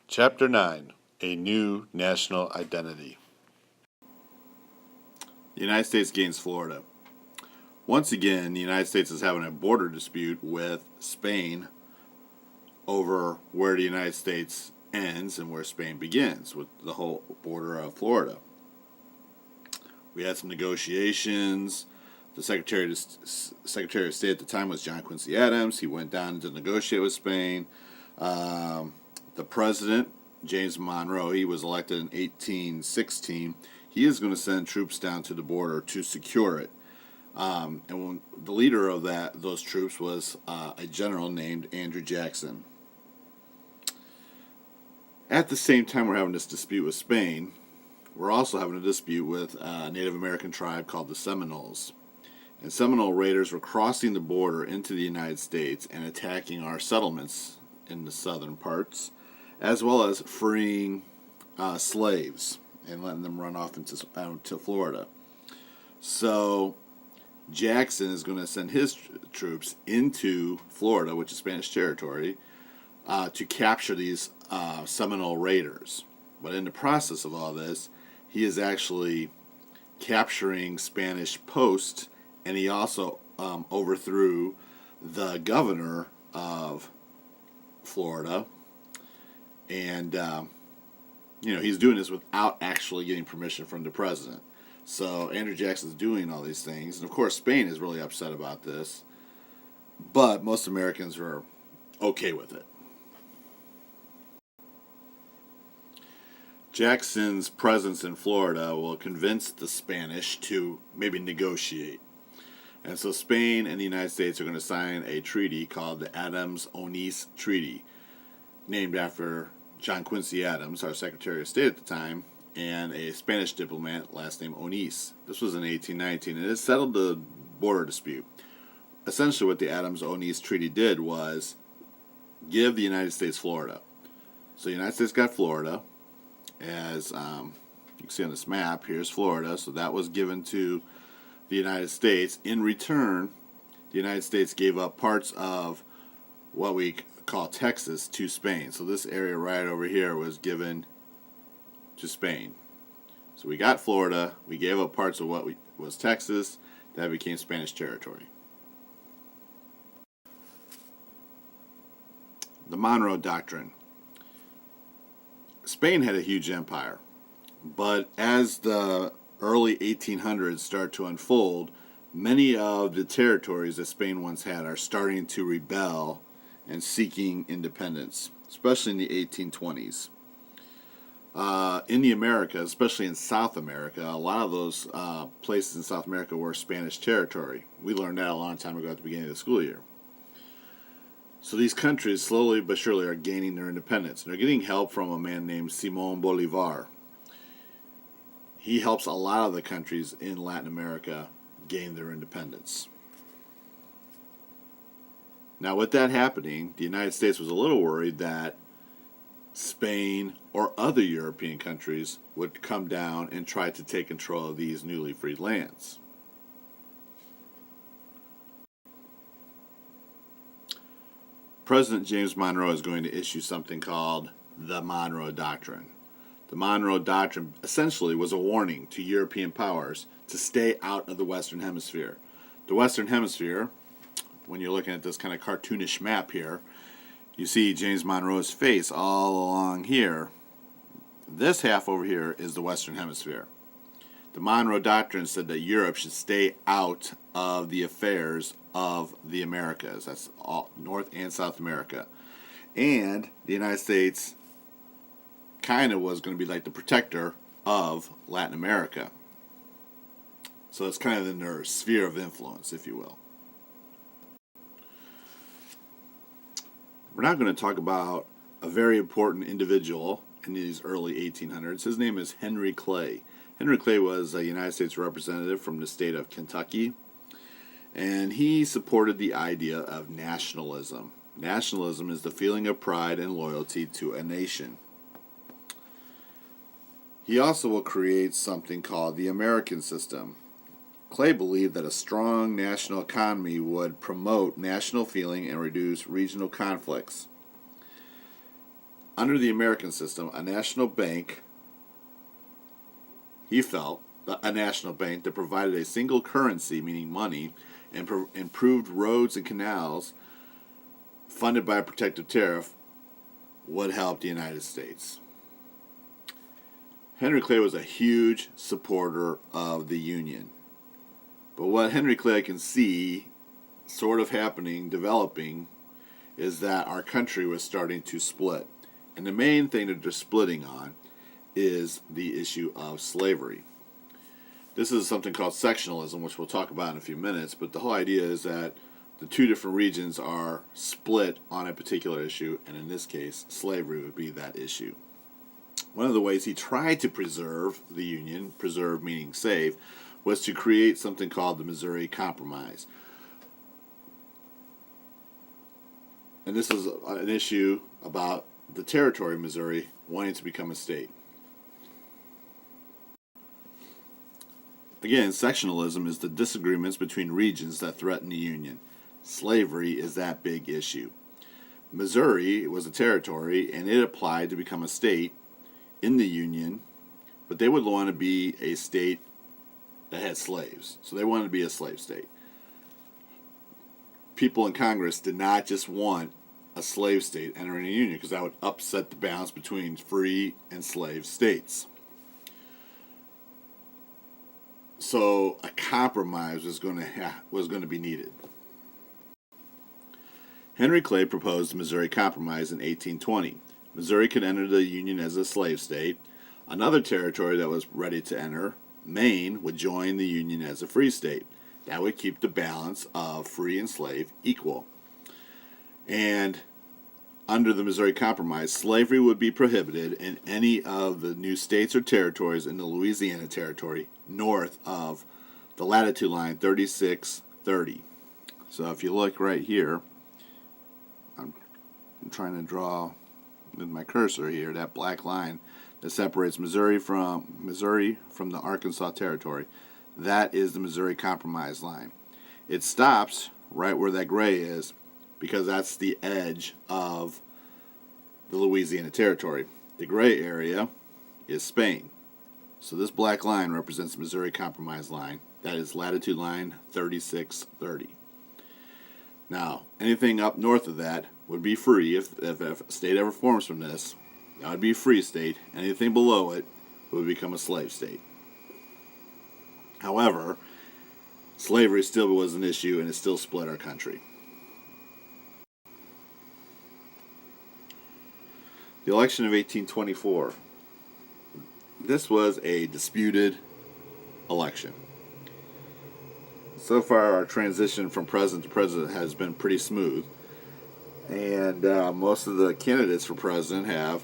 Chapter 9, A New National Identity. The United States gains Florida. Once again, the United States is having a border dispute with Spain over where the United States ends and where Spain begins, with the whole border of Florida. We had some negotiations. The Secretary of State at the time was John Quincy Adams. He went down to negotiate with Spain. The president, James Monroe, he was elected in 1816. He is going to send troops down to the border to secure it. And when the leader of those troops was a general named Andrew Jackson. At the same time we're having this dispute with Spain, we're also having a dispute with a Native American tribe called the Seminoles. And Seminole raiders were crossing the border into the United States and attacking our settlements in the southern parts, as well as freeing slaves and letting them run off into Florida. So Jackson is going to send his troops into Florida, which is Spanish territory, to capture these Seminole raiders. But in the process of all this, he is actually capturing Spanish posts, and he also overthrew the governor of Florida. And, he's doing this without actually getting permission from the president. So Andrew Jackson's doing all these things. And, of course, Spain is really upset about this. But most Americans are okay with it. Jackson's presence in Florida will convince the Spanish to maybe negotiate. And so Spain and the United States are going to sign a treaty called the AdamsOnis Treaty, named after John Quincy Adams, our Secretary of State at the time, and a Spanish diplomat, last name Onis. This was in 1819, and it settled the border dispute. Essentially what the AdamsOnis Treaty did was give the United States Florida. So the United States got Florida, as you can see on this map. Here's Florida, so that was given to the United States. In return, the United States gave up parts of what we call Texas to Spain. So this area right over here was given to Spain. So we got Florida, we gave up parts of what was Texas, that became Spanish territory. The Monroe Doctrine. Spain had a huge empire, but as the early 1800s start to unfold, many of the territories that Spain once had are starting to rebel and seeking independence, especially in the 1820s. In the Americas, especially in South America, a lot of those places in South America were Spanish territory. We learned that a long time ago at the beginning of the school year. So these countries, slowly but surely, are gaining their independence. And they're getting help from a man named Simón Bolívar. He helps a lot of the countries in Latin America gain their independence. Now, with that happening, the United States was a little worried that Spain or other European countries would come down and try to take control of these newly freed lands. President James Monroe is going to issue something called the Monroe Doctrine. The Monroe Doctrine essentially was a warning to European powers to stay out of the Western Hemisphere. The Western Hemisphere, when you're looking at this kind of cartoonish map here, you see James Monroe's face all along here. This half over here is the Western Hemisphere. The Monroe Doctrine said that Europe should stay out of the affairs of the Americas. That's all North and South America. And the United States kind of was going to be like the protector of Latin America. So it's kind of in their sphere of influence, if you will. We're now going to talk about a very important individual in these early 1800s. His name is Henry Clay. Henry Clay was a United States representative from the state of Kentucky, and he supported the idea of nationalism. Nationalism is the feeling of pride and loyalty to a nation. He also will create something called the American system. Clay believed that a strong national economy would promote national feeling and reduce regional conflicts. under the American system, a national bank, he felt, a national bank that provided a single currency, meaning money, and improved roads and canals funded by a protective tariff would help the United States. Henry Clay was a huge supporter of the Union. But what Henry Clay can see sort of happening, developing, is that our country was starting to split. And the main thing that they're splitting on is the issue of slavery. This is something called sectionalism, which we'll talk about in a few minutes, but the whole idea is that the two different regions are split on a particular issue, and in this case, slavery would be that issue. One of the ways he tried to preserve the Union, preserve meaning save, was to create something called the Missouri Compromise. And this is an issue about the territory of Missouri wanting to become a state. Again, sectionalism is the disagreements between regions that threaten the Union. Slavery is that big issue. Missouri was a territory, and it applied to become a state in the Union, but they would want to be a state that had slaves. So they wanted to be a slave state. People in Congress did not just want a slave state entering the Union, because that would upset the balance between free and slave states. So a compromise was going to be needed. Henry Clay proposed the Missouri Compromise in 1820. Missouri could enter the Union as a slave state. Another territory that was ready to enter, Maine, would join the Union as a free state. That would keep the balance of free and slave equal. And under the Missouri Compromise, slavery would be prohibited in any of the new states or territories in the Louisiana Territory north of the latitude line 3630. So if you look right here, I'm trying to draw with my cursor here, that black line that separates Missouri from the Arkansas Territory. That is the Missouri Compromise line. It stops right where that gray is, because that's the edge of the Louisiana Territory. The gray area is Spain. So this black line represents the Missouri Compromise line. That is latitude line 3630. Now, anything up north of that would be free. If a state ever forms from this, that would be a free state. Anything below it would become a slave state. However, slavery still was an issue, and it still split our country. The election of 1824. This was a disputed election. So far, our transition from president to president has been pretty smooth. And most of the candidates for president have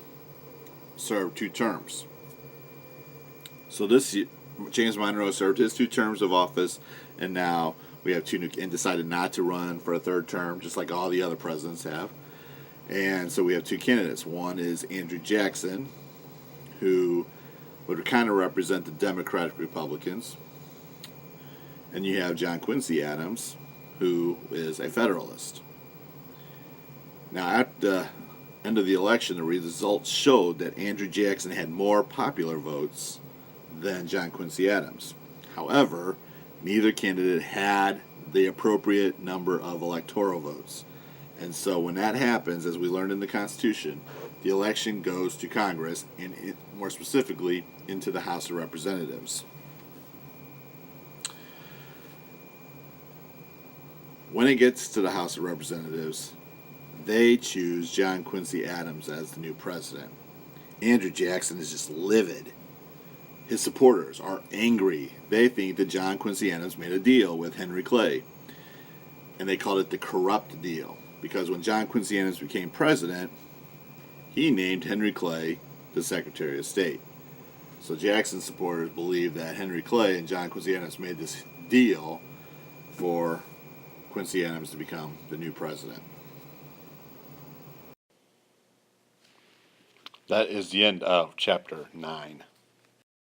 served 2 terms. So this year, James Monroe served his 2 terms of office, and now we have 2 new, and decided not to run for a 3rd term, just like all the other presidents have. And so we have 2 candidates. One is Andrew Jackson, who would kind of represent the Democratic Republicans. And you have John Quincy Adams, who is a Federalist. Now, at the end of the election, the results showed that Andrew Jackson had more popular votes than John Quincy Adams. However, neither candidate had the appropriate number of electoral votes. And so when that happens, as we learned in the Constitution, the election goes to Congress, and more specifically into the House of Representatives. When it gets to the House of Representatives, they choose John Quincy Adams as the new president. Andrew Jackson is just livid. His supporters are angry. They think that John Quincy Adams made a deal with Henry Clay, and they called it the corrupt deal, because when John Quincy Adams became president, he named Henry Clay the Secretary of State. So Jackson's supporters believe that Henry Clay and John Quincy Adams made this deal for Quincy Adams to become the new president. That is the end of chapter 9.